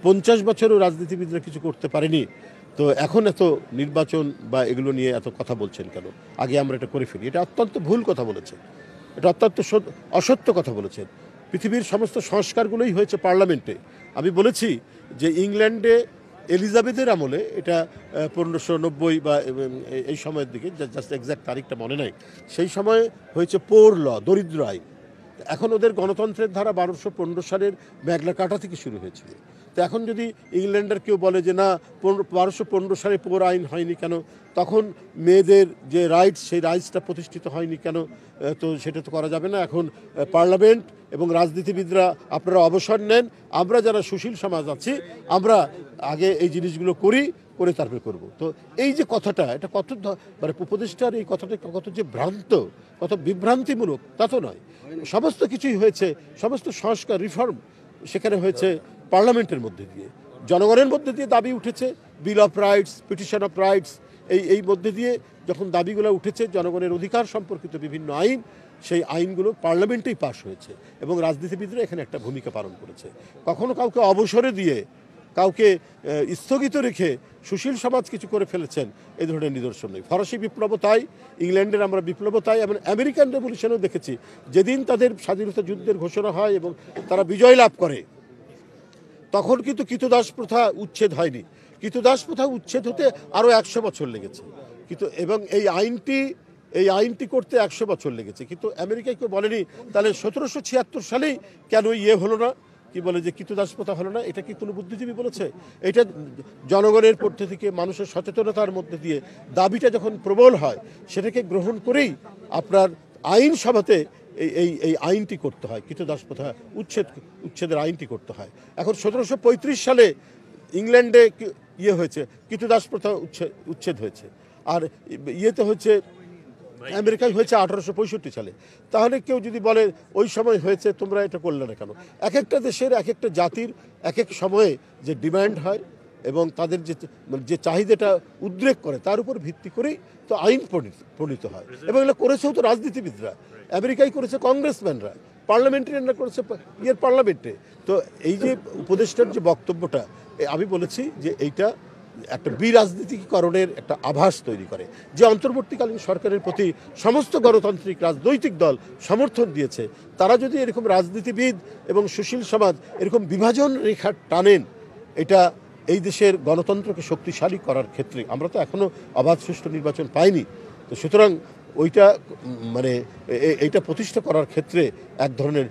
50 বছরও রাজনীতিবিদরা কিছু করতে পারেনি, তো এখন এত নির্বাচন বা এগুলো নিয়ে এত কথা বলছেন কেন? আগে আমরা এটা করে ফেলি। এটা অত্যন্ত ভুল কথা বলেছেন। এটা অত্যন্ত অসত্য কথা বলেছেন। পৃথিবীর সমস্ত সংস্কারগুলোই হয়েছে পার্লামেন্টে। আমি বলেছি যে ইংল্যান্ডে এলিজাবেথের আমলে এটা 1590 বা এই সময়ের দিকে, জাস্ট এক্সাক্ট তারিখটা মনে নাই, সেই সময়ে হয়েছে পোর ল, দরিদ্র আইন। এখন ওদের গণতন্ত্রের ধারা 1215 সালের মেঘলা কাটা থেকে শুরু হয়েছিল। তো এখন যদি ইংল্যান্ডের কেউ বলে যে না 1215 সালে পোর আইন হয়নি কেন, তখন মেয়েদের যে রাইটস, সেই রাইটসটা প্রতিষ্ঠিত হয়নি কেন, তো সেটা তো করা যাবে না। এখন পার্লামেন্ট এবং রাজনীতিবিদরা আপনারা অবসর নেন, আমরা যারা সুশীল সমাজ আছি আমরা আগে এই জিনিসগুলো করে তারপরে করব। তো এই যে কথাটা, এটা কত মানে উপদেষ্টার এই কথাটা কত যে ভ্রান্ত, কত বিভ্রান্তিমূলক তা তো নয়। সমস্ত কিছুই হয়েছে, সমস্ত সংস্কার রিফর্ম সেখানে হয়েছে পার্লামেন্টের মধ্যে দিয়ে, জনগণের মধ্যে দিয়ে দাবি উঠেছে। বিল of rights, petition of rights, এই মধ্যে দিয়ে যখন দাবিগুলো উঠেছে, জনগণের অধিকার সম্পর্কিত বিভিন্ন আইন, সেই আইনগুলো পার্লামেন্টেই পাশ হয়েছে এবং রাজনীতিবিদরা এখানে একটা ভূমিকা পালন করেছে। কখনো কাউকে অবসরে দিয়ে, কাউকে স্থগিত রেখে সুশীল সমাজ কিছু করে ফেলেছেন, এই ধরনের নিদর্শন নেই। ফরাসি বিপ্লব তাই, ইংল্যান্ডের আমরা বিপ্লব তাই, এবং আমেরিকান রেভলিউশনও দেখেছি। যেদিন তাদের স্বাধীনতা যুদ্ধের ঘোষণা হয় এবং তারা বিজয় লাভ করে, তখন কিন্তু কৃতদাস প্রথা উচ্ছেদ হয়নি। কৃতদাস প্রথা উচ্ছেদ হতে আরও 100 বছর লেগেছে কিন্তু, এবং এই আইনটি করতে 100 বছর লেগেছে। কিন্তু আমেরিকায় কেউ বলেনি তাহলে 1776 সালেই কেন হলো না, কি বলে যে কৃতদাস প্রথা হলো না? এটা কি কোনো বুদ্ধিজীবী বলেছে? এটা জনগণের মধ্যে থেকে, মানুষের সচেতনতার মধ্যে দিয়ে দাবিটা যখন প্রবল হয়, সেটাকে গ্রহণ করেই আপনার আইনসভাতে এই আইনটি করতে হয়, কৃতদাস প্রথা উচ্ছেদের আইনটি করতে হয়। এখন 1735 সালে ইংল্যান্ডে হয়েছে, কৃতদাস প্রথা উচ্ছেদ হয়েছে, আর ইয়েতে হচ্ছে আমেরিকায় হয়েছে 1865 সালে। তাহলে কেউ যদি বলে ওই সময় হয়েছে, তোমরা এটা করলে না কেন? এক একটা দেশের, এক একটা জাতির এক এক সময়ে যে ডিমান্ড হয় এবং তাদের যে চাহিদাটা উদ্রেক করে, তার উপর ভিত্তি করেই তো আইন প্রণীত হয়। এবং এগুলো করেছেও তো রাজনীতিবিদরা। আমেরিকায় করেছে কংগ্রেসম্যানরা, পার্লামেন্টারিয়ানরা করেছে পার্লামেন্টে। তো এই যে উপদেষ্টার যে বক্তব্যটা, আমি বলেছি যে এইটা একটা বিরাজনীতিকরণের একটা আভাস তৈরি করে, যে অন্তর্বর্তীকালীন সরকারের প্রতি সমস্ত গণতান্ত্রিক রাজনৈতিক দল সমর্থন দিয়েছে। তারা যদি এরকম রাজনীতিবিদ এবং সুশীল সমাজ এরকম বিভাজন রেখা টানেন, এটা এই দেশের গণতন্ত্রকে শক্তিশালী করার ক্ষেত্রে, আমরা তো এখনও অবাধ সুষ্ঠু নির্বাচন পাইনি, তো সুতরাং ওইটা মানে এইটা প্রতিষ্ঠা করার ক্ষেত্রে এক ধরনের